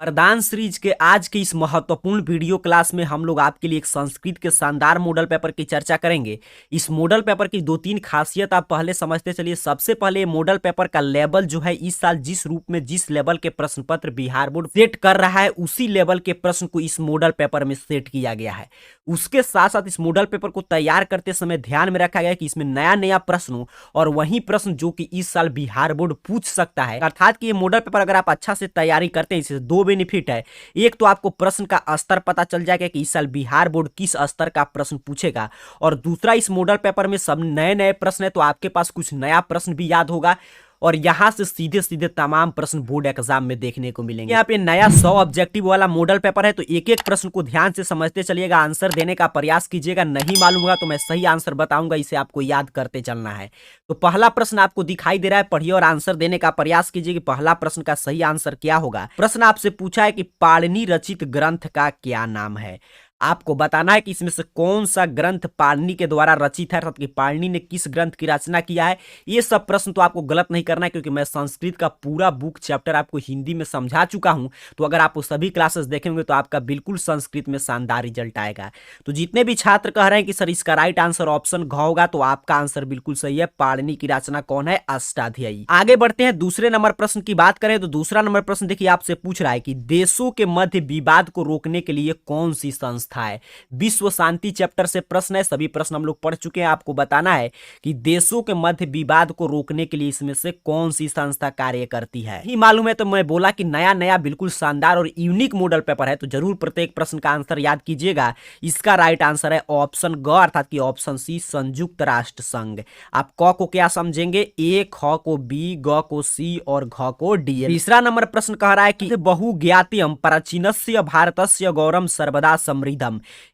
वरदान सीरीज के आज के इस महत्वपूर्ण वीडियो क्लास में हम लोग आपके लिए एक संस्कृत के शानदार मॉडल पेपर की चर्चा करेंगे। इस मॉडल पेपर की दो तीन खासियत आप पहले समझते चलिए। सबसे पहले ये मॉडल पेपर का लेवल जो है इस साल जिस रूप में जिस लेवल के प्रश्न पत्र बिहार बोर्ड सेट कर रहा है उसी लेवल के प्रश्न को इस मॉडल पेपर में सेट किया गया है। उसके साथ साथ इस मॉडल पेपर को तैयार करते समय ध्यान में रखा गया है कि इसमें नया नया प्रश्न और वही प्रश्न जो कि इस साल बिहार बोर्ड पूछ सकता है। अर्थात कि ये मॉडल पेपर अगर आप अच्छा से तैयारी करते हैं इससे दो बेनिफिट है। एक तो आपको प्रश्न का स्तर पता चल जाएगा कि इस साल बिहार बोर्ड किस स्तर का प्रश्न पूछेगा, और दूसरा इस मॉडल पेपर में सब नए नए प्रश्न है तो आपके पास कुछ नया प्रश्न भी याद होगा और यहां से सीधे सीधे तमाम प्रश्न बोर्ड एग्जाम में देखने को मिलेंगे। यहाँ पे नया 100 ऑब्जेक्टिव वाला मॉडल पेपर है तो एक एक प्रश्न को ध्यान से समझते चलिएगा, आंसर देने का प्रयास कीजिएगा। नहीं मालूम होगा तो मैं सही आंसर बताऊंगा, इसे आपको याद करते चलना है। तो पहला प्रश्न आपको दिखाई दे रहा है, पढ़िए और आंसर देने का प्रयास कीजिए कि पहला प्रश्न का सही आंसर क्या होगा। प्रश्न आपसे पूछा है कि पाणिनि रचित ग्रंथ का क्या नाम है। आपको बताना है कि इसमें से कौन सा ग्रंथ पाणिनि के द्वारा रचित है, अर्थात कि पाणिनि ने किस ग्रंथ की रचना किया है। ये सब प्रश्न तो आपको गलत नहीं करना है क्योंकि मैं संस्कृत का पूरा बुक चैप्टर आपको हिंदी में समझा चुका हूं। तो अगर आप वो सभी क्लासेस देखेंगे तो आपका बिल्कुल संस्कृत में शानदार रिजल्ट आएगा। तो जितने भी छात्र कह रहे हैं कि सर इसका राइट आंसर ऑप्शन घ होगा, तो आपका आंसर बिल्कुल सही है। पाणिनि की रचना कौन है? अष्टाध्यायी। आगे बढ़ते हैं, दूसरे नंबर प्रश्न की बात करें तो दूसरा नंबर प्रश्न देखिए आपसे पूछ रहा है कि देशों के मध्य विवाद को रोकने के लिए कौन सी संस्था है। विश्व शांति चैप्टर से प्रश्न है, सभी प्रश्न हम लोग पढ़ चुके हैं। आपको बताना है कि देशों के मध्य विवाद को रोकने के लिए इसमें से कौन सी संस्था कार्य करती है। ही मालूम है तो मैं बोला कि नया नया बिल्कुल शानदार और यूनिक मॉडल पेपर है, तो जरूर प्रत्येक प्रश्न का आंसर याद कीजिएगा। इसका राइट आंसर है ऑप्शन ग, अर्थात कि ऑप्शन सी, संयुक्त राष्ट्र संघ। आप क को क्या समझेंगे? ए, ख को बी, ग को सी और घ को डी। तीसरा नंबर प्रश्न कह रहा है कि बहुज्ञात्यम प्राचीनस्य भारतस्य गौरम सर्वदा समृद्धम,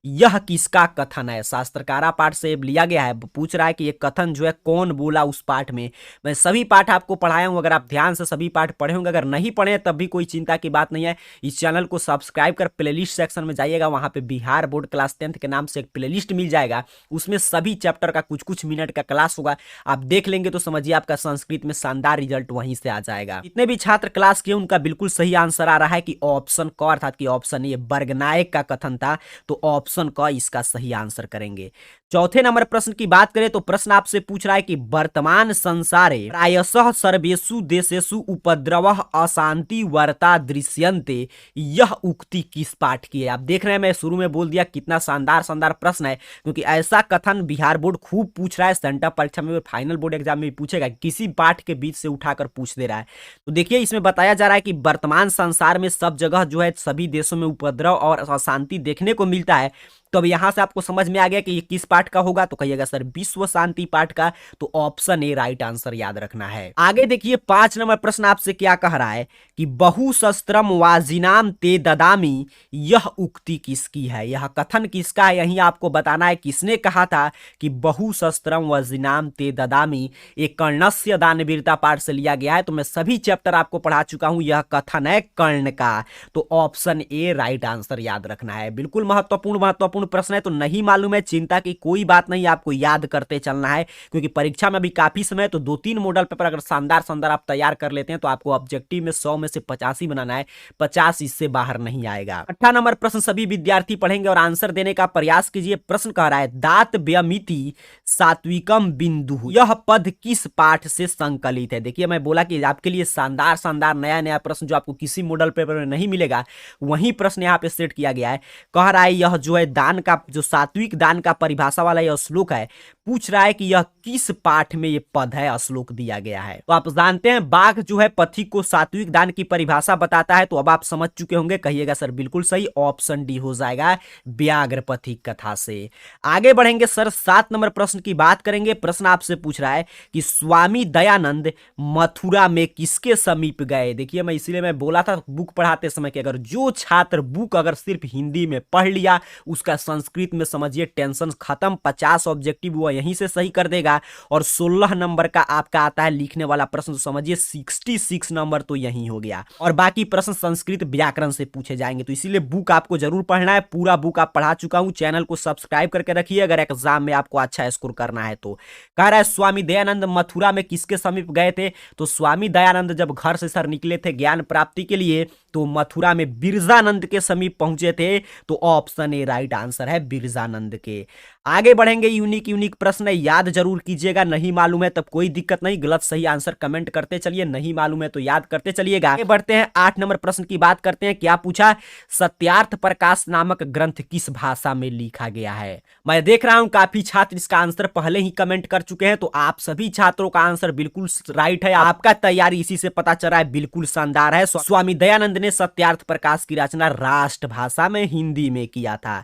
यह किसका कथन है। शास्त्रकारा पाठ से लिया गया है। पूछ रहा है कि ये कथन जो है कौन बोला उस पाठ में। मैं सभी पाठ आपको पढ़ाया हूं, अगर आप ध्यान से सभी पाठ पढ़े होंगे। अगर नहीं पढ़े तब भी कोई चिंता की बात नहीं है। इस चैनल को सब्सक्राइब कर प्लेलिस्ट सेक्शन में जाइएगा, वहां पे बिहार बोर्ड क्लास 10th के नाम से एक प्लेलिस्ट मिल जाएगा। उसमें सभी चैप्टर का कुछ कुछ मिनट का क्लास होगा, आप देख लेंगे तो समझिए आपका संस्कृत में शानदार रिजल्ट वहीं से आ जाएगा। जितने भी छात्र क्लास किए उनका बिल्कुल सही आंसर आ रहा है कि ऑप्शन क, अर्थात कि ऑप्शन ये बर्गनायक का कथन था, तो ऑप्शन क इसका सही आंसर करेंगे। चौथे नंबर प्रश्न की बात करें तो प्रश्न आपसे पूछ रहा है कि वर्तमान संसारे प्रायशः सर्वेषु देशेषु उपद्रवः अशांति वर्ता दृश्यन्ते, यह उक्ति किस पाठ की है। आप देख रहे हैं मैं शुरू में बोल दिया कितना शानदार शानदार प्रश्न है, क्योंकि ऐसा कथन बिहार बोर्ड खूब पूछ रहा है। सेंटर परीक्षा में, फाइनल बोर्ड एग्जाम में भी पूछेगा, किसी पाठ के बीच से उठाकर पूछ दे रहा है। तो देखिए इसमें बताया जा रहा है कि वर्तमान संसार में सब जगह जो है सभी देशों में उपद्रव और अशांति देखने को मिलता है। तो अब यहां से आपको समझ में आ गया कि ये किस पाठ का होगा, तो कहिएगा सर विश्व शांति पाठ का। तो ऑप्शन ए राइट आंसर याद रखना है। आगे देखिए 5 नंबर प्रश्न आपसे क्या कह रहा है कि बहुशस्त्रम वाजिनाम ते ददामी, यह उक्ति किसकी है, यह कथन किसका है। यही आपको बताना है किसने कहा था कि बहुशस्त्रम वाजिनाम ते ददामी। एक कर्णस्य दानवीरता पाठ से लिया गया है, तो मैं सभी चैप्टर आपको पढ़ा चुका हूं। यह कथन है कर्ण का, तो ऑप्शन ए राइट आंसर याद रखना है। बिल्कुल महत्वपूर्ण प्रश्न है, तो नहीं मालूम है चिंता की कोई बात नहीं, आपको याद करते चलना है क्योंकि परीक्षा में अभी काफी समय है। तो 2-3 मॉडल पेपर अगर शानदार शानदार आप तैयार कर लेते हैं तो आपको ऑब्जेक्टिव में 100 में से 85 बनाना है, 50 इससे बाहर नहीं आएगा। 8 नंबर प्रश्न सभी विद्यार्थी पढ़ेंगे और आंसर देने का प्रयास कीजिए। प्रश्न कह रहा है दात व्यमिति सात्विकम बिंदु, यह पद किस पाठ से संकलित है। देखिए मैं बोला कि आपके लिए शानदार शानदार नया नया प्रश्न जो आपको किसी मॉडल पेपर में नहीं मिलेगा वही प्रश्न यहाँ पे सेट किया गया है। कह रहा है यह जो है दान का, जो सात्विक दान का परिभाषा वाला यह श्लोक है, पूछ रहा है कि यह किस पाठ में यह पद है, श्लोक दिया गया है। तो आप जानते हैं बाघ जो है पथिक को सात्विक दान की परिभाषा बताता है, तो अब आप समझ चुके होंगे। कहिएगा सर बिल्कुल सही, ऑप्शन डी हो जाएगा व्याघ्र पथिक कथा से। आगे बढ़ेंगे सर 7 नंबर प्रश्न की बात करेंगे। प्रश्न आपसे पूछ रहा है कि स्वामी दयानंद मथुरा में किसके समीप गए। देखिए मैं इसीलिए मैं बोला था बुक पढ़ाते समय कि अगर जो छात्र बुक अगर सिर्फ हिंदी में पढ़ लिया उसका संस्कृत में समझिए टेंशन खत्म, 50 ऑब्जेक्टिव वो यहीं से सही कर देगा। और 16 नंबर का आपका आता है लिखने वाला प्रश्न, तो समझिए 66 नंबर तो यहीं हो गया। और बाकी प्रश्न संस्कृत व्याकरण से पूछे जाएंगे, तो इसीलिए बुक आपको जरूर पढ़ना है। पूरा बुक आप पढ़ा चुका हूं, चैनल को सब्सक्राइब करके रखिए अगर एग्जाम में आपको अच्छा स्कोर करना है तो। कह रहा है स्वामी दयानंद मथुरा में किसके समीप गए थे? तो स्वामी दयानंद जब घर से सर निकले थे ज्ञान प्राप्ति के लिए, तो मथुरा में बिरजानंद के समीप पहुंचे थे। तो ऑप्शन ए राइट आंसर है बिरजानंद के। आगे बढ़ेंगे, यूनिक यूनिक प्रश्न है, याद जरूर कीजिएगा। नहीं मालूम है तब कोई दिक्कत नहीं, गलत सही आंसर कमेंट करते चलिए, नहीं मालूम है तो याद करते चलिएगा। आगे बढ़ते हैं, 8 नंबर प्रश्न की बात करते हैं। क्या पूछा? सत्यार्थ प्रकाश नामक ग्रंथ किस भाषा में लिखा गया है? मैं देख रहा हूं काफी छात्र इसका आंसर पहले ही कमेंट कर चुके हैं, तो आप सभी छात्रों का आंसर बिल्कुल राइट है। आपका तैयारी इसी से पता चल रहा है, बिल्कुल शानदार है। स्वामी दयानंद ने सत्यार्थ प्रकाश की रचना राष्ट्रभाषा में हिंदी में किया था।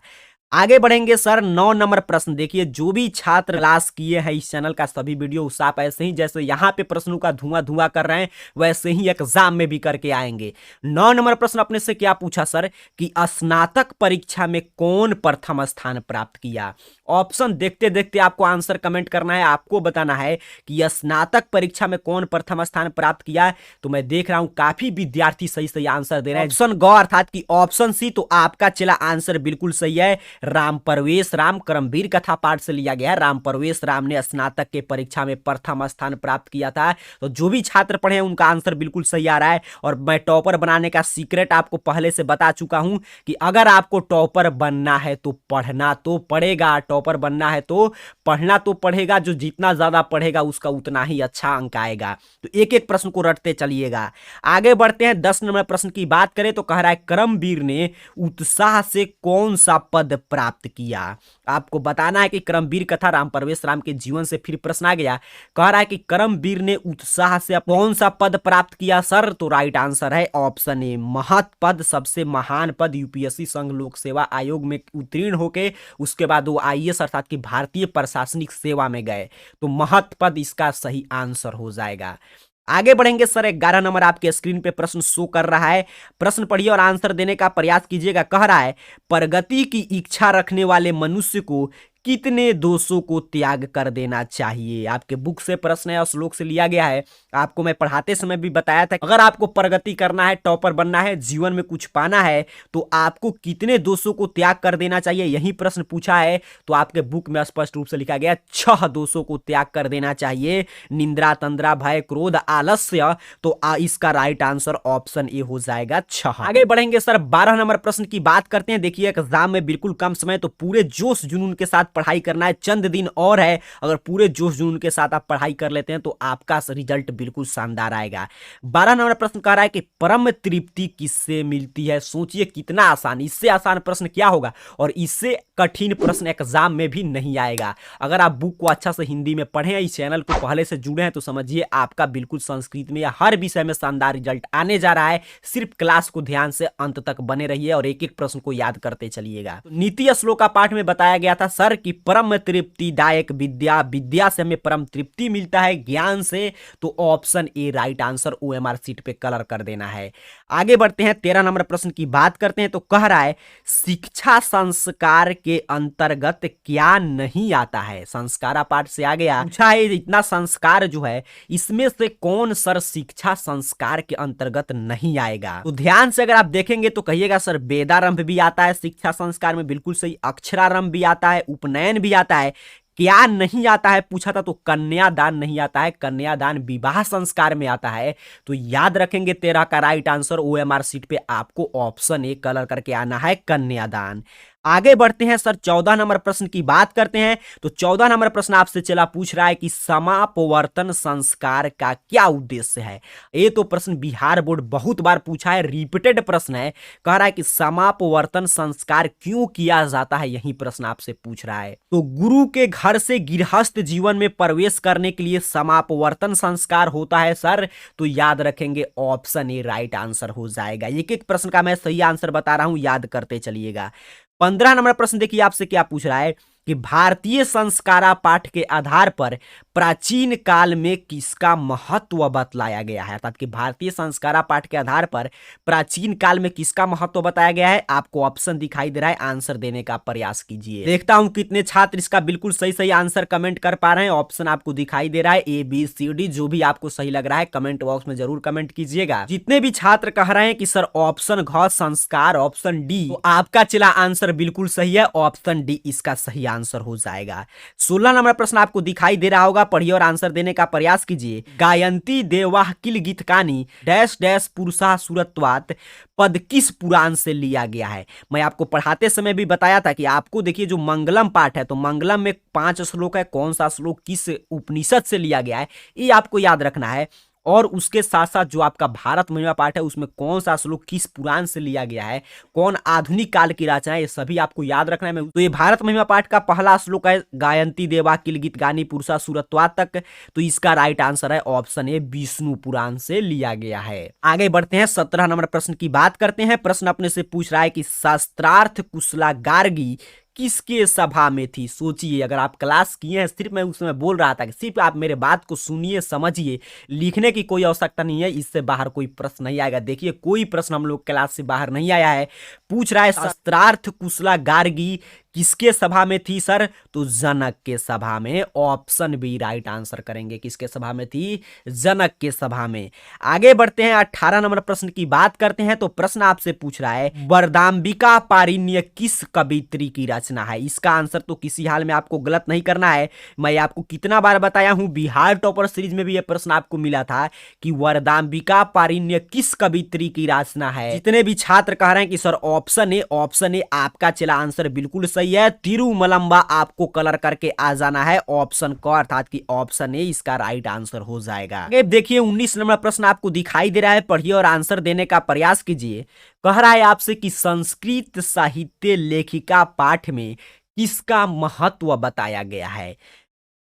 आगे बढ़ेंगे सर, 9 नंबर प्रश्न देखिए। जो भी छात्र क्लास किए हैं इस चैनल का सभी वीडियो उस आप ऐसे ही जैसे यहाँ पे प्रश्नों का धुआं धुआं कर रहे हैं वैसे ही एग्जाम में भी करके आएंगे। 9 नंबर प्रश्न अपने से क्या पूछा सर कि स्नातक परीक्षा में कौन प्रथम स्थान प्राप्त किया? ऑप्शन देखते देखते आपको आंसर कमेंट करना है, आपको बताना है कि स्नातक परीक्षा में कौन प्रथम स्थान प्राप्त किया। तो मैं देख रहा हूं काफी विद्यार्थी सही सही आंसर दे रहे हैं। ऑप्शन ग अर्थात कि ऑप्शन सी, तो आपका चला आंसर बिल्कुल सही है। राम परवेश राम करमवीर कथा पाठ से लिया गया है। राम परवेश राम ने स्नातक के परीक्षा में प्रथम स्थान प्राप्त किया था। तो जो भी छात्र पढ़े उनका आंसर बिल्कुल सही आ रहा है। और मैं टॉपर बनाने का सीक्रेट आपको पहले से बता चुका हूं कि अगर आपको टॉपर बनना है तो पढ़ना तो पड़ेगा, टॉपर बनना है तो पढ़ना तो पढ़ेगा। जो जितना ज्यादा पढ़ेगा उसका उतना ही अच्छा अंक आएगा। तो एक एक प्रश्न को रटते चलिएगा। आगे बढ़ते हैं, 10 नंबर प्रश्न की बात करें तो कह रहा है करमवीर ने उत्साह से कौन सा पद प्राप्त किया? आपको बताना है कि करमवीर कथा राम परवेश राम के जीवन से फिर प्रश्न आ गया। कह रहा है कि करमवीर ने उत्साह से कौन सा पद प्राप्त किया सर? तो राइट आंसर है ऑप्शन ए महत पद, सबसे महान पद। यूपीएससी संघ लोक सेवा आयोग में उत्तीर्ण होके उसके बाद वो आईएएस अर्थात कि भारतीय प्रशासनिक सेवा में गए। तो महत पद इसका सही आंसर हो जाएगा। आगे बढ़ेंगे सर, 11 नंबर आपके स्क्रीन पे प्रश्न शो कर रहा है। प्रश्न पढ़िए और आंसर देने का प्रयास कीजिएगा। कह रहा है प्रगति की इच्छा रखने वाले मनुष्य को कितने दोषों को त्याग कर देना चाहिए? आपके बुक से प्रश्न है और श्लोक से लिया गया है। आपको मैं पढ़ाते समय भी बताया था अगर आपको प्रगति करना है, टॉपर बनना है, जीवन में कुछ पाना है तो आपको कितने दोषों को त्याग कर देना चाहिए, यही प्रश्न पूछा है। तो आपके बुक में स्पष्ट रूप से लिखा गया 6 दोषों को त्याग कर देना चाहिए। निंद्रा, तंद्रा, भय, क्रोध, आलस्य। तो इसका राइट आंसर ऑप्शन ए हो जाएगा 6। आगे बढ़ेंगे सर, 12 नंबर प्रश्न की बात करते हैं। देखिए एग्जाम में बिल्कुल कम समय, तो पूरे जोश जुनून के साथ पढ़ाई करना है। चंद दिन और है, अगर पूरे जोश जुनून के साथ आप पढ़ाई कर लेते हैं तो आपका रिजल्ट बिल्कुल शानदार आएगा। 12 नंबर प्रश्न कह रहा है कि परम तृप्ति किससे मिलती है? सोचिए कितना आसान, इससे आसान प्रश्न क्या होगा। और इससे कठिन प्रश्न एग्जाम में भी नहीं आएगा। अगर आप बुक को अच्छा से हिंदी में पढ़े, इस चैनल को पहले से जुड़े हैं तो समझिए आपका बिल्कुल संस्कृत में या हर विषय में शानदार रिजल्ट आने जा रहा है। सिर्फ क्लास को ध्यान से अंत तक बने रहिए और एक एक प्रश्न को याद करते चलिएगा। तो नीति श्लोक का पाठ में बताया गया था सर कि परम तृप्तिदायक विद्या, विद्या से हमें परम तृप्ति मिलता है, ज्ञान से। तो option A right answer OMR sheet पे कलर कर देना है। आगे बढ़ते हैं, 13 नंबर प्रश्न की बात करते हैं। तो कह रहा है शिक्षा संस्कार के अंतर्गत क्या नहीं आता है? संस्कारा पाठ से आ गया, पूछा है इतना संस्कार जो है इसमें से कौन सर शिक्षा संस्कार के अंतर्गत नहीं आएगा? तो ध्यान से अगर आप देखेंगे तो कहिएगा सर वेदारंभ भी आता है शिक्षा संस्कार में, बिल्कुल सही। अक्षरारंभ भी आता है, उपनयन भी आता है। क्या नहीं आता है पूछा था तो कन्यादान नहीं आता है। कन्यादान विवाह संस्कार में आता है। तो याद रखेंगे 13 का राइट आंसर ओएमआर सीट पे आपको ऑप्शन ए कलर करके आना है, कन्यादान। आगे बढ़ते हैं सर, 14 नंबर प्रश्न की बात करते हैं। तो 14 नंबर प्रश्न आपसे चला पूछ रहा है कि समापवर्तन संस्कार का क्या उद्देश्य है? ये तो प्रश्न बिहार बोर्ड बहुत बार पूछा है, रिपीटेड प्रश्न है। कह रहा है कि समापवर्तन संस्कार क्यों किया जाता है, यही प्रश्न आपसे पूछ रहा है। तो गुरु के घर से गृहस्थ जीवन में प्रवेश करने के लिए समापवर्तन संस्कार होता है सर। तो याद रखेंगे ऑप्शन ए राइट आंसर हो जाएगा। एक एक प्रश्न का मैं सही आंसर बता रहा हूं, याद करते चलिएगा। 15 नंबर प्रश्न देखिए आपसे क्या पूछ रहा है कि भारतीय संस्कारा पाठ के आधार पर प्राचीन काल में किसका महत्व बतलाया गया है। अर्थात कि भारतीय संस्कारा पाठ के आधार पर प्राचीन काल में किसका महत्व बताया गया है। आपको ऑप्शन दिखाई दे रहा है, आंसर देने का प्रयास कीजिए। देखता हूं कितने छात्र इसका बिल्कुल सही सही आंसर कमेंट कर पा रहे हैं। ऑप्शन आपको दिखाई दे रहा है ABCD, जो भी आपको सही लग रहा है कमेंट बॉक्स में जरूर कमेंट कीजिएगा। जितने भी छात्र कह रहे हैं कि सर ऑप्शन घ संस्कार ऑप्शन डी, तो आपका चला आंसर बिल्कुल सही है, ऑप्शन डी इसका सही आंसर हो जाएगा। 16 नंबर प्रश्न आपको दिखाई दे रहा होगा, पढ़िए और आंसर देने का प्रयास कीजिए। गायंती देवाह किल गीतकानी डैश डैश पुरुषा सुरत्वात पद किस पुराण से लिया गया है। मैं आपको पढ़ाते समय भी बताया था कि आपको देखिए जो मंगलम पाठ है, तो मंगलम में 5 श्लोक है, कौन सा श्लोक किस उपनिषद से लिया गया है ये आपको याद रखना है। और उसके साथ साथ जो आपका भारत महिमा पाठ है उसमें कौन सा श्लोक किस पुराण से लिया गया है, कौन आधुनिक काल की रचना है, ये सभी आपको याद रखना है। तो ये भारत महिमा पाठ का पहला श्लोक है गायंती देवा किल गीत गानी पुरुषा सुरत्वा तक, तो इसका राइट आंसर है ऑप्शन ए, विष्णु पुराण से लिया गया है। आगे बढ़ते हैं, 17 नंबर प्रश्न की बात करते हैं। प्रश्न अपने से पूछ रहा है कि शास्त्रार्थ कुशला गार्गी किसके सभा में थी। सोचिए, अगर आप क्लास किए हैं, सिर्फ मैं उसमें बोल रहा था कि सिर्फ आप मेरे बात को सुनिए समझिए, लिखने की कोई आवश्यकता नहीं है, इससे बाहर कोई प्रश्न नहीं आएगा। देखिए कोई प्रश्न हम लोग क्लास से बाहर नहीं आया है। पूछ रहा है शास्त्रार्थ कुशला गार्गी किसके सभा में थी सर, तो जनक के सभा में, ऑप्शन बी राइट आंसर करेंगे। किसके सभा में थी, जनक के सभा में। आगे बढ़ते हैं, 18 नंबर प्रश्न की बात करते हैं। तो प्रश्न आपसे पूछ रहा है वरदाम्बिका पारिण्य किस कवित्री की रचना है। इसका आंसर तो किसी हाल में आपको गलत नहीं करना है। मैं आपको कितना बार बताया हूं, बिहार टॉपर सीरीज में भी यह प्रश्न आपको मिला था कि वरदाम्बिका पारिण्य किस कवित्री की रचना है। जितने भी छात्र कह रहे हैं कि सर ऑप्शन ए, आपका चला आंसर बिल्कुल सही है। तिरुमलम्बा आपको कलर करके आ जाना है ऑप्शन क, अर्थात कि ऑप्शन ए इसका राइट आंसर हो जाएगा। आगे देखिए 19 नंबर प्रश्न आपको दिखाई दे रहा है, पढ़िए और आंसर देने का प्रयास कीजिए। कह रहा है आपसे कि संस्कृत साहित्य लेखिका पाठ में किसका महत्व बताया गया है।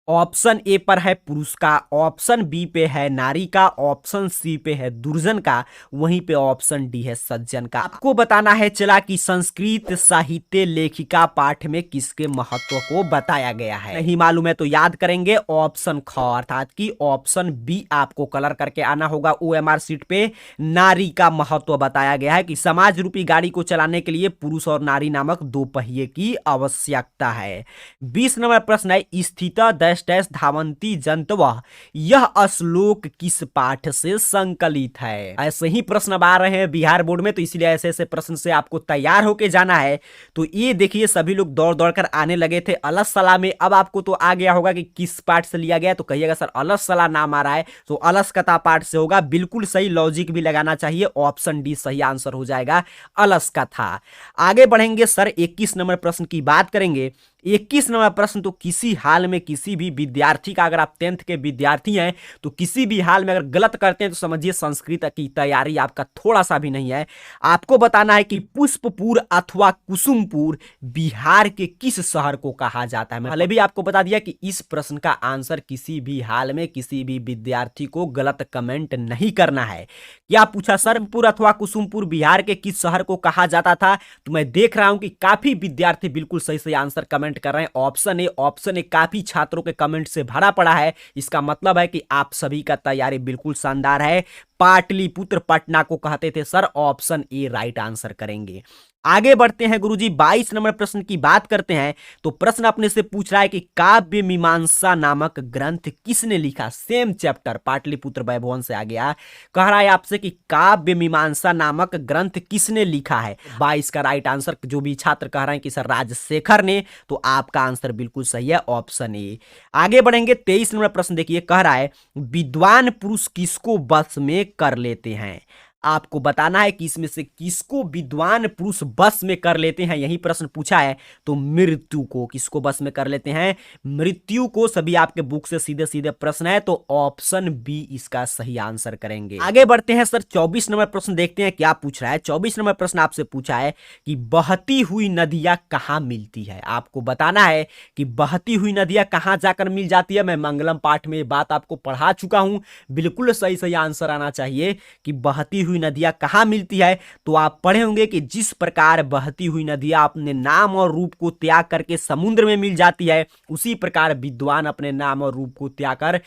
ऑप्शन ए पर है पुरुष का, ऑप्शन बी पे है नारी का, ऑप्शन सी पे है दुर्जन का, वहीं पे ऑप्शन डी है सज्जन का। आपको बताना है चला कि संस्कृत साहित्य लेखिका पाठ में किसके महत्व को बताया गया है। नहीं मालूम है तो याद करेंगे ऑप्शन ख, अर्थात कि ऑप्शन बी आपको कलर करके आना होगा। OMR सीट पे नारी का महत्व बताया गया है कि समाज रूपी गाड़ी को चलाने के लिए पुरुष और नारी नामक 2 पहिए की आवश्यकता है। 20 नंबर प्रश्न है स्थिता डैश धावंती जंतवः, यह श्लोक किस पाठ से संकलित है। ऐसे ही प्रश्न आ रहे हैं बिहार बोर्ड में, तो इसलिए ऐसे ऐसे प्रश्न से आपको तैयार होके जाना है। तो ये देखिए सभी लोग दौड़ दौड़ कर आने लगे थे अलस सलाह में। अब आपको तो आ गया होगा कि किस पाठ से लिया गया, तो कहिएगा सर अलस सलाह नाम आ रहा है तो अलस कथा पाठ से होगा। बिल्कुल सही, लॉजिक भी लगाना चाहिए, ऑप्शन डी सही आंसर हो जाएगा, अलस कथा। आगे बढ़ेंगे सर 21 नंबर प्रश्न की बात करेंगे। 21 नंबर प्रश्न तो किसी हाल में किसी भी विद्यार्थी का, अगर आप 10th के विद्यार्थी हैं तो किसी भी हाल में अगर गलत करते हैं तो समझिए संस्कृत की तैयारी आपका थोड़ा सा भी नहीं है। आपको बताना है कि पुष्पपुर अथवा कुसुमपुर बिहार के किस शहर को कहा जाता है। मैं पहले भी आपको बता दिया कि इस प्रश्न का आंसर किसी भी हाल में किसी भी विद्यार्थी को गलत कमेंट नहीं करना है। क्या पूछा सर, पुर अथवा कुसुमपुर बिहार के किस शहर को कहा जाता था। तो मैं देख रहा हूं कि काफी विद्यार्थी बिल्कुल सही सही आंसर कमेंट कर रहे हैं ऑप्शन ए काफी छात्रों के कमेंट से भरा पड़ा है। इसका मतलब है कि आप सभी का तैयारी बिल्कुल शानदार है। पाटलिपुत्र पटना को कहते थे sir, option A right answer करेंगे। आगे बढ़ते हैं गुरुजी 22 नंबर प्रश्न की बात करते हैं। तो प्रश्न अपने से पूछ रहा है कि काव्य मीमांसा नामक ग्रंथ किसने लिखा। सेम चैप्टर पाटलिपुत्र वैभवन से आ गया। कह रहा है आपसे कि काव्य मीमांसा नामक ग्रंथ किसने लिखा है। 22 का राइट आंसर, जो भी छात्र कह रहे हैं कि सर राजशेखर ने, तो आपका आंसर बिल्कुल सही है, ऑप्शन ए। आगे बढ़ेंगे 23 नंबर प्रश्न देखिए, कह रहा है विद्वान पुरुष किसको वश में कर लेते हैं। आपको बताना है कि इसमें से किसको विद्वान पुरुष बस में कर लेते हैं। यही प्रश्न पूछा है, तो मृत्यु को किसको बस में कर लेते हैं, मृत्यु को। सभी आपके बुक से सीधे सीधे प्रश्न है, तो ऑप्शन बी इसका सही आंसर करेंगे। आगे बढ़ते हैं सर 24 नंबर प्रश्न देखते हैं क्या पूछ रहा है। 24 नंबर प्रश्न आपसे पूछा है कि बहती हुई नदियां कहां मिलती है। आपको बताना है कि बहती हुई नदियां कहां जाकर मिल जाती है। मैं मंगलम पाठ में ये बात आपको पढ़ा चुका हूं। बिल्कुल सही सही आंसर आना चाहिए कि बहती हुई हुई नदियां कहाँ मिलती है, तो आप पढ़े होंगे कि जिस प्रकार बहती हुई नदियां अपने नाम और रूप को त्याग करके समुद्र में मिल जाती है, उसी प्रकार विद्वान अपने नाम और रूप को त्याग कर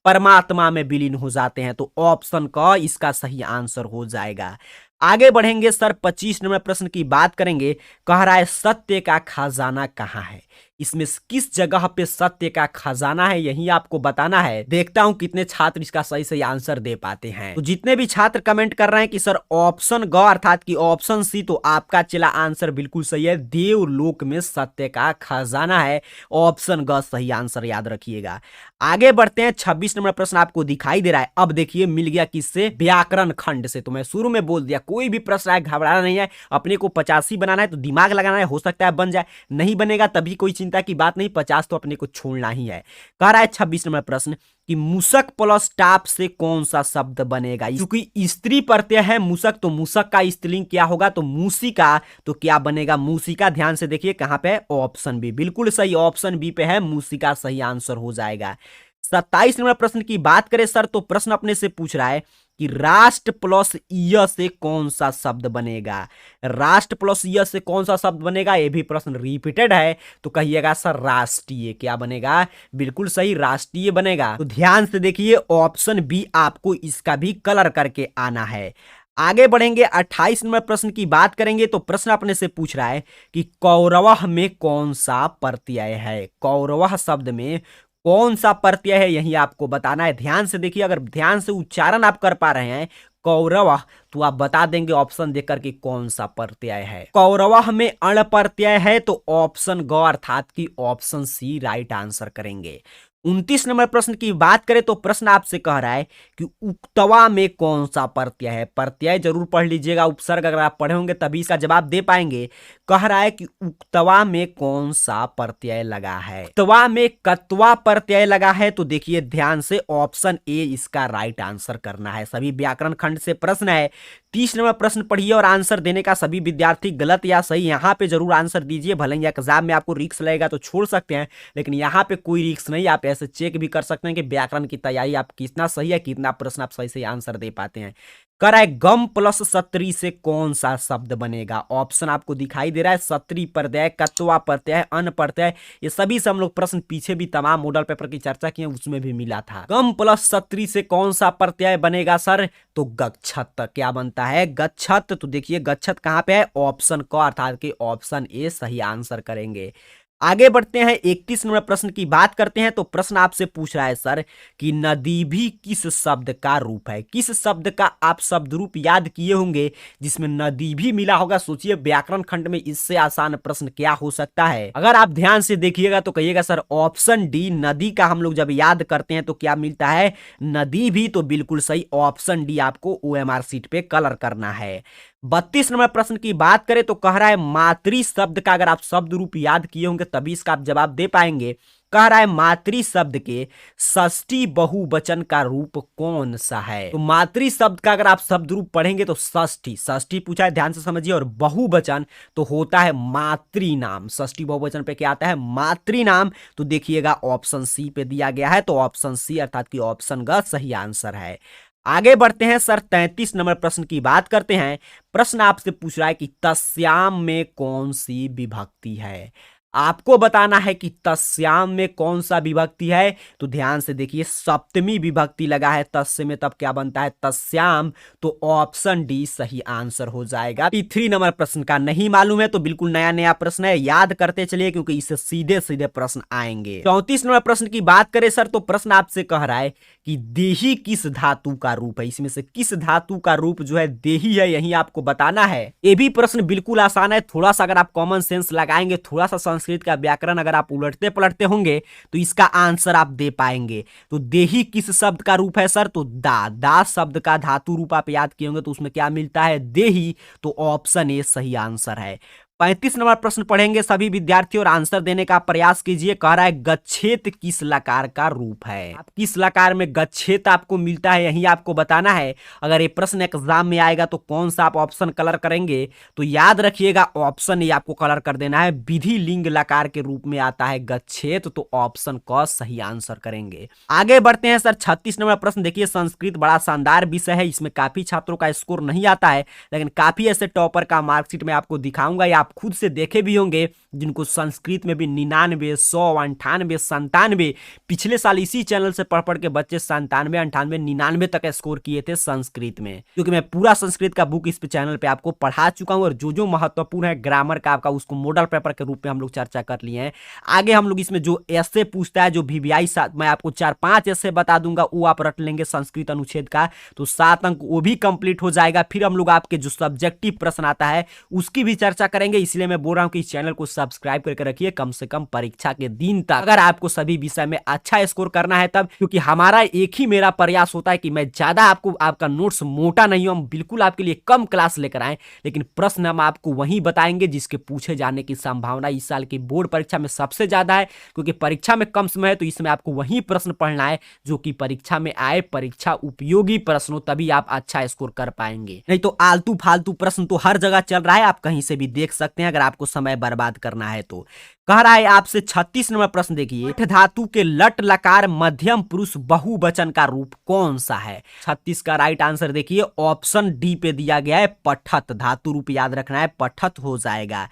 परमात्मा में विलीन हो जाते हैं। तो ऑप्शन क इसका सही आंसर हो जाएगा। आगे बढ़ेंगे सर, 25 नंबर प्रश्न की बात करेंगे। कह रहा है सत्य का खजाना कहाँ है। इसमें किस जगह पे सत्य का खजाना है, यही आपको बताना है। देखता हूं कितने छात्र इसका सही सही आंसर दे पाते हैं। तो जितने भी छात्र कमेंट कर रहे हैं कि सर ऑप्शन ग अर्थात कि ऑप्शन सी, तो आपका चला आंसर बिल्कुल सही है। देवलोक में सत्य का खजाना है, ऑप्शन ग सही आंसर, याद रखिएगा। आगे बढ़ते हैं, 26 नंबर प्रश्न आपको दिखाई दे रहा है। अब देखिए मिल गया किससे, व्याकरण खंड से। तो मैं शुरू में बोल दिया कोई भी प्रश्न आए घबराना नहीं है, अपने को 85 बनाना है तो दिमाग लगाना है, हो सकता है बन जाए, नहीं बनेगा तभी कोई चिंता की बात नहीं, 50 तो अपने को छोड़ना ही है। कह रहा है 26 नंबर प्रश्न कि मूसक प्लस टाप से कौन सा शब्द बनेगा। क्योंकि स्त्री प्रत्यय है मूसक, तो मूसक का स्त्रीलिंग क्या होगा, तो मूसिका। तो क्या बनेगा, मूसिका। ध्यान से देखिए कहां पे, ऑप्शन बी, बिल्कुल सही, ऑप्शन बी पे है मूसिका, सही आंसर हो जाएगा। 27 नंबर प्रश्न की बात करें सर, तो प्रश्न अपने से पूछ रहा है कि राष्ट्र प्लस य से कौन सा शब्द बनेगा। राष्ट्र प्लस य से कौन सा शब्द बनेगा, यह भी प्रश्न रिपीटेड है, तो कहिएगा सर राष्ट्रीय। क्या बनेगा, बिल्कुल सही, राष्ट्रीय बनेगा। तो ध्यान से देखिए ऑप्शन बी, आपको इसका भी कलर करके आना है। आगे बढ़ेंगे, 28 नंबर प्रश्न की बात करेंगे। तो प्रश्न अपने से पूछ रहा है कि कौरवः में कौन सा प्रत्यय है। कौरवः शब्द में कौन सा प्रत्यय है, यही आपको बताना है। ध्यान से देखिए, अगर ध्यान से उच्चारण आप कर पा रहे हैं कौरवः, तो आप बता देंगे ऑप्शन देकर के कौन सा प्रत्यय है। कौरवः में अण प्रत्यय है, तो ऑप्शन ग अर्थात कि ऑप्शन सी राइट आंसर करेंगे। 29 नंबर प्रश्न की बात करें, तो प्रश्न आपसे कह रहा है कि उक्तवा में कौन सा प्रत्यय है। प्रत्यय जरूर पढ़ लीजिएगा, उपसर्ग अगर आप पढ़े होंगे तभी इसका जवाब दे पाएंगे। कह रहा है कि उक्तवा में कौन सा प्रत्यय लगा है। उक्तवा में कत्वा प्रत्यय लगा है, तो देखिए ध्यान से ऑप्शन ए इसका राइट आंसर करना है। सभी व्याकरण खंड से प्रश्न है। 30 नंबर प्रश्न पढ़िए और आंसर देने का सभी विद्यार्थी गलत या सही यहाँ पे जरूर आंसर दीजिए। भले ही एग्जाम में आपको रिस्क लगेगा तो छोड़ सकते हैं, लेकिन यहाँ पे कोई रिस्क नहीं, आप ऐसे चेक भी कर सकते हैं कि व्याकरण की तैयारी आप कितना सही है, कितना प्रश्न आप सही से आंसर दे पाते हैं। कर रहा है गम प्लस सत्री से कौन सा शब्द बनेगा। ऑप्शन आपको दिखाई दे रहा है, सत्री प्रत्यय, कत्वा प्रत्यय, अन प्रत्यय, ये सभी से हम लोग प्रश्न पीछे भी तमाम मॉडल पेपर की चर्चा की है, उसमें भी मिला था। गम प्लस सत्री से कौन सा प्रत्यय बनेगा सर, तो गच्छत। क्या बनता है, गच्छत। तो देखिए गच्छत कहां पे है, ऑप्शन क अर्थात कि ऑप्शन ए सही आंसर करेंगे। आगे बढ़ते हैं, 31 नंबर प्रश्न की बात करते हैं। तो प्रश्न आपसे पूछ रहा है सर कि नदी भी किस शब्द का रूप है। किस शब्द का आप शब्द रूप याद किए होंगे जिसमें नदी भी मिला होगा। सोचिए व्याकरण खंड में इससे आसान प्रश्न क्या हो सकता है। अगर आप ध्यान से देखिएगा तो कहिएगा सर ऑप्शन डी, नदी का हम लोग जब याद करते हैं तो क्या मिलता है, नदी भी। तो बिल्कुल सही, ऑप्शन डी आपको OMR सीट पे कलर करना है। 32 नंबर प्रश्न की बात करें तो कह रहा है मातृ शब्द का अगर आप शब्द रूप याद किए होंगे तभी इसका आप जवाब दे पाएंगे। कह रहा है मातृ शब्द के षष्ठी बहुवचन का रूप कौन सा है। तो मातृ शब्द का अगर आप शब्द रूप पढ़ेंगे तो षष्ठी, षष्ठी पूछा है, ध्यान से समझिए, और बहुवचन तो होता है मातृनाम। षष्ठी बहुवचन पे क्या आता है, मातृनाम। तो देखिएगा ऑप्शन सी पे दिया गया है, तो ऑप्शन सी अर्थात कि ऑप्शन ग सही आंसर है। आगे बढ़ते हैं सर, 33 नंबर प्रश्न की बात करते हैं। प्रश्न आपसे पूछ रहा है कि तस्याम में कौन सी विभक्ति है। आपको बताना है कि तस्याम में कौन सा विभक्ति है। तो ध्यान से देखिए सप्तमी विभक्ति लगा है तस्य में, तब क्या बनता है, तस्याम। तो ऑप्शन डी सही आंसर हो जाएगा। 3 नंबर प्रश्न का नहीं मालूम है तो बिल्कुल नया नया प्रश्न है, याद करते चलिए क्योंकि इससे सीधे सीधे प्रश्न आएंगे। 34 नंबर प्रश्न की बात करें सर, तो प्रश्न आपसे कह रहा है कि देही किस धातु का रूप है। इसमें से किस धातु का रूप जो है देही है, यही आपको बताना है। ये भी प्रश्न बिल्कुल आसान है, थोड़ा सा अगर आप कॉमन सेंस लगाएंगे, थोड़ा सा संस्कृत का व्याकरण अगर आप उलटते पलटते होंगे तो इसका आंसर आप दे पाएंगे। तो देही किस शब्द का रूप है सर, तो दा शब्द का धातु रूप आप याद किए होंगे तो उसमें क्या मिलता है, देही। तो ऑप्शन ए सही आंसर है। 35 नंबर प्रश्न पढ़ेंगे सभी विद्यार्थी और आंसर देने का प्रयास कीजिए। कह रहा है गच्छेत किस लकार का रूप है। आप किस लकार में गच्छेत आपको मिलता है यही आपको बताना है। अगर ये प्रश्न एग्जाम में आएगा तो कौन सा आप ऑप्शन कलर करेंगे, तो याद रखिएगा ऑप्शन ही आपको कलर कर देना है। विधि लिंग लकार के रूप में आता है गच्छेत, तो ऑप्शन क सही आंसर करेंगे। आगे बढ़ते हैं सर 36 नंबर प्रश्न देखिए। संस्कृत बड़ा शानदार विषय है, इसमें काफी छात्रों का स्कोर नहीं आता है, लेकिन काफी ऐसे टॉपर का मार्कशीट में आपको दिखाऊंगा या आप खुद से देखे भी होंगे जिनको संस्कृत में भी 99, 100, 98, 97 पिछले साल इसी चैनल से पढ़ पढ़ के बच्चे 97, 98, 99 तक स्कोर किए थे संस्कृत में, क्योंकि मैं पूरा संस्कृत का बुक इस चैनल पे आपको पढ़ा चुका हूं और जो महत्वपूर्ण है ग्रामर का आपका उसको मॉडल पेपर के रूप में हम लोग चर्चा कर लिए हैं। आगे हम लोग इसमें जो ऐसे पूछता है जो VVI मैं आपको 4-5 ऐसे बता दूंगा, वो आप रट लेंगे संस्कृत अनुच्छेद का, तो 7 अंक वो भी कंप्लीट हो जाएगा। फिर हम लोग आपके जो सब्जेक्टिव प्रश्न आता है उसकी भी चर्चा करेंगे। इसलिए मैं बोल रहा हूं कि इस चैनल को सब्सक्राइब करके रखिए कम से कम परीक्षा के दिन तक, अगर आपको सभी विषय में अच्छा स्कोर करना है तब। क्योंकि हमारा एक ही मेरा प्रयास होता है कि मैं ज्यादा आपका नोट्स मोटा नहीं हो, हम बिल्कुल आपके लिए कम क्लास लेकर आए, लेकिन प्रश्न हम आपको वही बताएंगे जिसके पूछे जाने की संभावना इस साल की बोर्ड परीक्षा में सबसे ज्यादा है। क्योंकि परीक्षा में कम समय है तो इसमें आपको वही प्रश्न पढ़ना है जो कि परीक्षा में आए, परीक्षा उपयोगी प्रश्न हो, तभी आप अच्छा स्कोर कर पाएंगे। नहीं तो आलतू फालतू प्रश्न तो हर जगह चल रहा है, आप कहीं से भी देख सकते हैं अगर आपको समय बर्बाद करना है तो। कह रहा है आपसे 36 नंबर प्रश्न देखिए, लट धातु के लट लकार मध्यम पुरुष बहुवचन का रूप कौन सा है। 36 का राइट आंसर देखिए ऑप्शन डी पे दिया गया है पठत। धातु रूप याद रखना है, पठत हो जाएगा।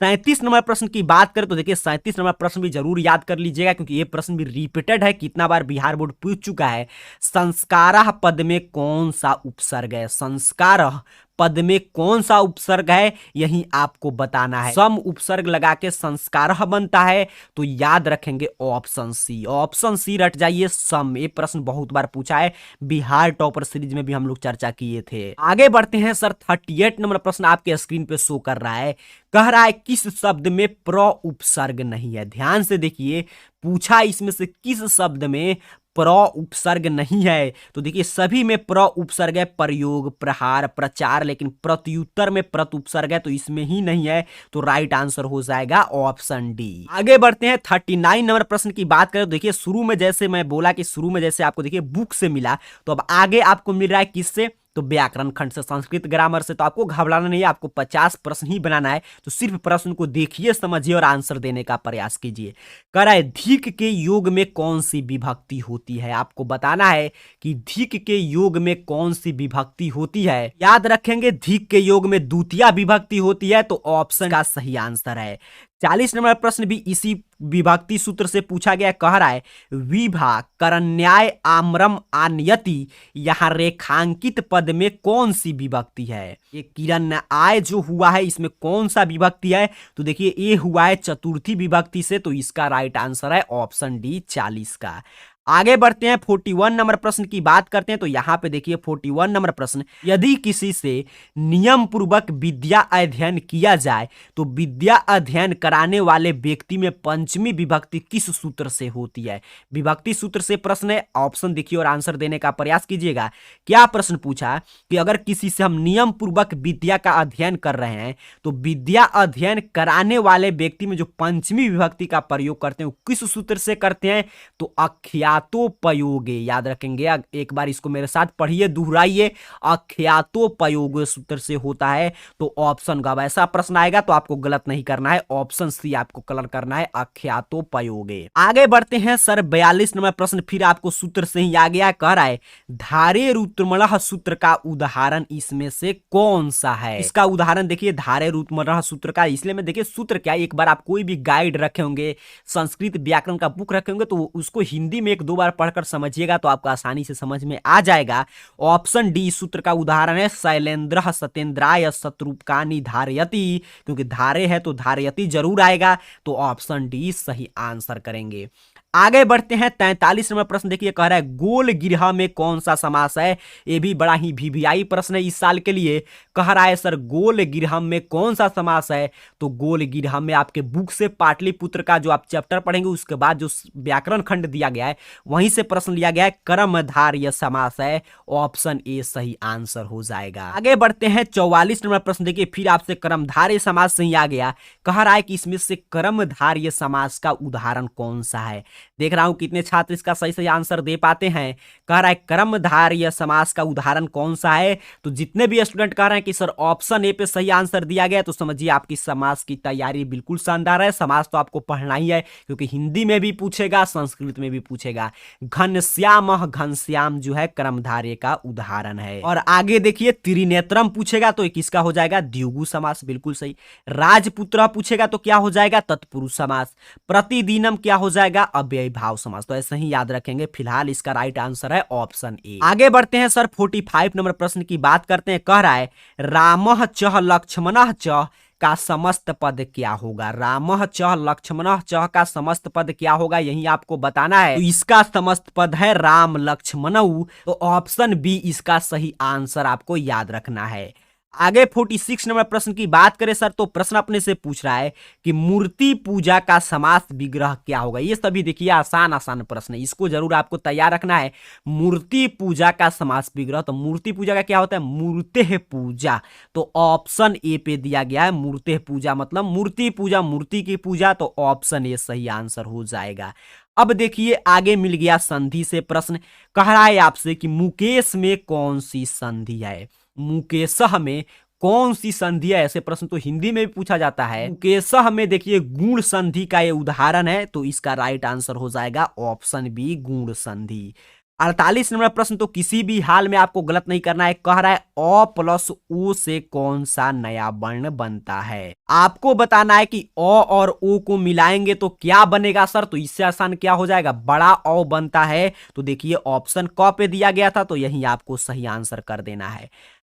37 नंबर प्रश्न की बात करें तो देखिए 37 नंबर प्रश्न भी जरूर याद कर लीजिएगा, क्योंकि ये प्रश्न भी रिपीटेड है, कितना बार बिहार बोर्ड पूछ चुका है। संस्कारः पद में कौन सा उपसर्ग है। संस्कारः पद में कौन सा उपसर्ग है यही आपको बताना है। सम उपसर्ग लगा के संस्कारः बनता है, तो याद रखेंगे ऑप्शन सी। ऑप्शन सी रट जाइए सम। ये प्रश्न बहुत बार पूछा है, बिहार टॉपर सीरीज में भी हम लोग चर्चा किए थे। आगे बढ़ते हैं सर 38 नंबर प्रश्न आपके स्क्रीन पे शो कर रहा है। कह रहा है किस शब्द में प्र उपसर्ग नहीं है। ध्यान से देखिए पूछा इसमें से किस शब्द में प्र उपसर्ग नहीं है, तो देखिए सभी में प्र उपसर्ग है, प्रयोग, प्रहार, प्रचार, लेकिन प्रत्युत्तर में प्रत उपसर्ग है, तो इसमें ही नहीं है, तो राइट आंसर हो जाएगा ऑप्शन डी। आगे बढ़ते हैं 39 नंबर प्रश्न की बात करें तो देखिए शुरू में जैसे मैं बोला कि शुरू में जैसे आपको देखिए बुक से मिला, तो अब आगे आपको मिल रहा है किससे, तो व्याकरण खंड से, संस्कृत ग्रामर से। तो आपको घबराना नहीं है, आपको 50 प्रश्न ही बनाना है, तो सिर्फ प्रश्न को देखिए, समझिए और आंसर देने का प्रयास कीजिए। कह रहा है धिक के योग में कौन सी विभक्ति होती है। आपको बताना है कि धिक के योग में कौन सी विभक्ति होती है। याद रखेंगे धिक के योग में द्वितीय विभक्ति होती है, तो ऑप्शन का सही आंसर है। 40 नंबर प्रश्न भी इसी विभक्ति सूत्र से पूछा गया। कह रहा है विभा करन्याय आम्रम आनयति, यहां रेखांकित पद में कौन सी विभक्ति है। ये किरण आय जो हुआ है इसमें कौन सा विभक्ति है, तो देखिए ये हुआ है चतुर्थी विभक्ति से, तो इसका राइट आंसर है ऑप्शन डी 40 का। आगे बढ़ते हैं 41 नंबर प्रश्न की बात करते हैं, तो यहां पे देखिए 41 नंबर प्रश्न, यदि किसी से नियम पूर्वक विद्या अध्ययन किया जाए तो विद्या अध्ययन कराने वाले व्यक्ति में पंचमी विभक्ति किस सूत्र से होती है। विभक्ति सूत्र से प्रश्न है, ऑप्शन देखिए और आंसर देने का प्रयास कीजिएगा। क्या प्रश्न पूछा कि अगर किसी से हम नियम पूर्वक विद्या का अध्ययन कर रहे हैं तो विद्या अध्ययन कराने वाले व्यक्ति में जो पंचमी विभक्ति का प्रयोग करते हैं वो किस सूत्र से करते हैं, तो अख्यातोपयोगे। याद रखेंगे, एक बार इसको मेरे साथ पढ़िए, दोहराइए, अख्यातोपयोगे सूत्र से होता है, तो ऑप्शन का वैसा प्रश्न आएगा तो आपको गलत नहीं करना है, ऑप्शन सी आपको कलर करना है, अख्यातोपयोगे। आगे बढ़ते हैं सर 42 नंबर प्रश्न, फिर आपको सूत्र से ही आ गया। कह रहा है धारे रुत्मणः सूत्र का उदाहरण इसमें से कौन सा है। इसका उदाहरण देखिए धारे रुत्मणः सूत्र का, इसलिए मैं देखिए सूत्र क्या, एक बार आप कोई भी गाइड रखे होंगे, संस्कृत व्याकरण का बुक रखे होंगे, तो उसको हिंदी में 1-2 बार पढ़कर समझिएगा तो आपको आसानी से समझ में आ जाएगा। ऑप्शन डी सूत्र का उदाहरण है शैलेंद्र सत्येंद्राय शत्रुपकानि धारयति, क्योंकि धारे है तो धारयति जरूर आएगा, तो ऑप्शन डी सही आंसर करेंगे। आगे बढ़ते हैं 43 नंबर प्रश्न। देखिए कह रहा है गोल गिरह में कौन सा समास है। ये भी बड़ा ही वीवीआई प्रश्न है इस साल के लिए। कह रहा है सर गोल गिरह में कौन सा समास है। तो गोल गिरह में आपके बुक से पाटलिपुत्र का जो आप चैप्टर पढ़ेंगे उसके बाद जो व्याकरण खंड दिया गया है वहीं से प्रश्न लिया गया है। कर्मधारय समास है। ऑप्शन ए सही आंसर हो जाएगा। आगे बढ़ते हैं 44 नंबर प्रश्न। देखिए फिर आपसे कर्मधारय समास सही आ गया। कह रहा है कि इसमें से कर्मधारय समास का उदाहरण कौन सा है। देख रहा हूं कितने छात्र इसका सही सही आंसर दे पाते हैं। कह रहा है कर्मधारय समास का उदाहरण कौन सा है। तो जितने भी स्टूडेंट कह रहे हैं कि सर ऑप्शन ए पे सही आंसर दिया गया तो समझिए आपकी समास की तैयारी बिल्कुल शानदार है। समास तो आपको पढ़ना ही है क्योंकि हिंदी में भी पूछेगा संस्कृत में भी पूछेगा। घनश्याम घनश्याम जो है कर्मधारय का उदाहरण है। और आगे देखिए त्रिनेत्रम पूछेगा तो किसका हो जाएगा द्विगु समास, बिल्कुल सही। राजपुत्र पूछेगा तो क्या हो जाएगा तत्पुरुष समास। प्रतिदिनम क्या हो जाएगा अव्ययी भाव समास। तो ऐसे ही याद रखेंगे। फिलहाल इसका राइट आंसर है ऑप्शन ए। आगे बढ़ते हैं सर 45 नंबर प्रश्न की बात करते हैं। कह रहा है रामः च लक्ष्मणः च का समस्त पद क्या होगा। रामः च लक्ष्मणः च का समस्त पद क्या होगा यही आपको बताना है। तो इसका समस्त पद है राम लक्ष्मणौ। तो ऑप्शन बी इसका सही आंसर आपको याद रखना है। आगे 46 नंबर प्रश्न की बात करें सर तो प्रश्न अपने से पूछ रहा है कि मूर्ति पूजा का समास विग्रह क्या होगा। ये सभी देखिए आसान आसान प्रश्न है, इसको जरूर आपको तैयार रखना है। मूर्ति पूजा का समास विग्रह, तो मूर्ति पूजा का क्या होता है मूर्तेः पूजा। तो ऑप्शन ए पे दिया गया है मूर्तेः पूजा मतलब मूर्ति पूजा, मूर्ति की पूजा। तो ऑप्शन ए सही आंसर हो जाएगा। अब देखिए आगे मिल गया संधि से प्रश्न। कह रहा है आपसे कि मुकेश में कौन सी संधि है। मुकेशः में कौन सी संधि है। ऐसे प्रश्न तो हिंदी में भी पूछा जाता है। मुकेशः में देखिए गुण संधि का ये उदाहरण है। तो इसका राइट आंसर हो जाएगा ऑप्शन बी गुण संधि। 48 नंबर प्रश्न तो किसी भी हाल में आपको गलत नहीं करना है। कह रहा है अ प्लस ओ से कौन सा नया वर्ण बनता है। आपको बताना है कि अ और ओ को मिलाएंगे तो क्या बनेगा सर। तो इससे आसान क्या हो जाएगा बड़ा अ बनता है। तो देखिए ऑप्शन क पे दिया गया था तो यही आपको सही आंसर कर देना है।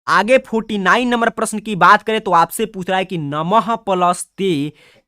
आगे 49 नंबर प्रश्न की बात करें तो आपसे पूछ रहा है कि नमः प्लस ते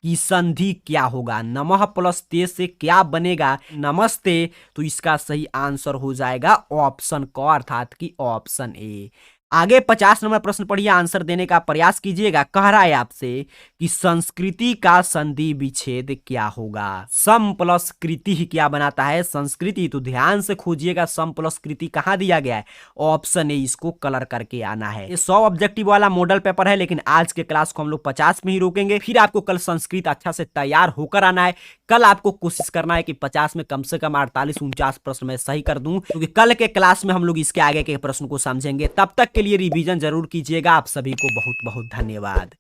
की संधि क्या होगा। नमः प्लस ते से क्या बनेगा नमस्ते। तो इसका सही आंसर हो जाएगा ऑप्शन क अर्थात की ऑप्शन ए। आगे 50 नंबर प्रश्न पढ़िए, आंसर देने का प्रयास कीजिएगा। कह रहा है आपसे कि संस्कृति का संधि विच्छेद क्या होगा। सम प्लस कृति ही क्या बनाता है संस्कृति। तो ध्यान से खोजिएगा सम प्लस कृति कहाँ दिया गया है। ऑप्शन ए इसको कलर करके आना है। ये 100 ऑब्जेक्टिव वाला मॉडल पेपर है लेकिन आज के क्लास को हम लोग 50 में ही रोकेंगे। फिर आपको कल संस्कृत अच्छा से तैयार होकर आना है। कल आपको कोशिश करना है कि 50 में कम से कम 48-49 प्रश्न मैं सही कर दूं, क्योंकि कल के क्लास में हम लोग इसके आगे के प्रश्न को समझेंगे। तब तक के लिए रिवीजन जरूर कीजिएगा। आप सभी को बहुत बहुत धन्यवाद।